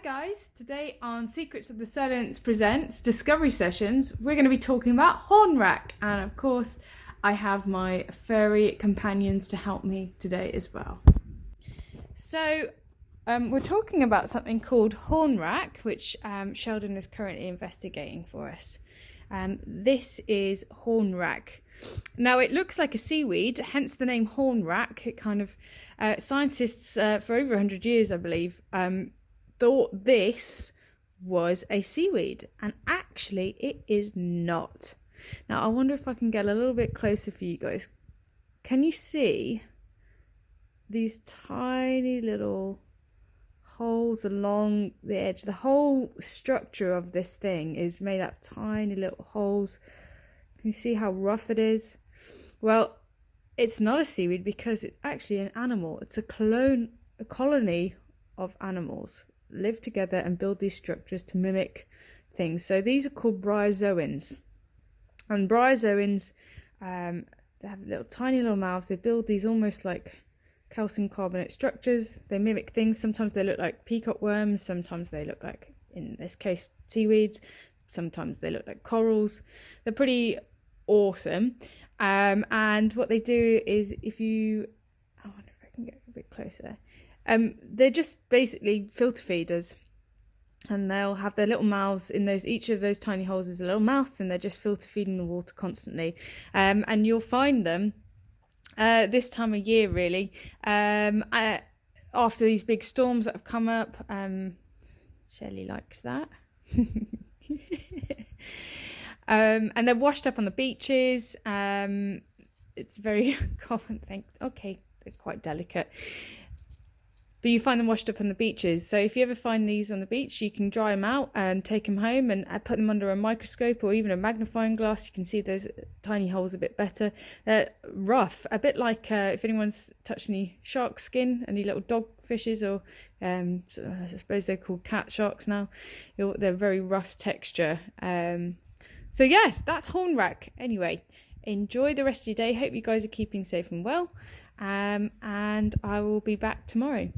guys, today on Secrets of the Solent presents Discovery Sessions, we're going to be talking about hornwrack, and of course I have my furry companions to help me today as well. So we're talking about something called hornwrack, which Sheldon is currently investigating for us. This is hornwrack. Now it looks like a seaweed, hence the name hornwrack. It kind of scientists for over 100 years, I believe, thought this was a seaweed, and actually it is not. Now I wonder if I can get a little bit closer for you guys. Can you see these tiny little holes along the edge? The whole structure of this thing is made up of tiny little holes. Can you see how rough it is? Well, it's not a seaweed because it's actually an animal. It's a colony of animals live together and build these structures to mimic things. So these are called bryozoans, and bryozoans they have little tiny little mouths. They build these almost like calcium carbonate structures. They mimic things. Sometimes they look like peacock worms, sometimes they look like, in this case, seaweeds, sometimes they look like corals. They're pretty awesome. And what they do is, I wonder if I can get a bit closer. They're just basically filter feeders, and they'll have their little mouths in each of those tiny holes is a little mouth, and they're just filter feeding the water constantly. And you'll find them this time of year, really, after these big storms that have come up. Shelley likes that. And they're washed up on the beaches. It's very common thing. Okay, they're quite delicate. But you find them washed up on the beaches. So if you ever find these on the beach, you can dry them out and take them home and put them under a microscope or even a magnifying glass. You can see those tiny holes a bit better. They're rough, a bit like if anyone's touched any shark skin, any little dogfishes, or I suppose they're called cat sharks now. They're very rough texture. So yes, that's hornwrack. Anyway, enjoy the rest of your day. Hope you guys are keeping safe and well. And I will be back tomorrow.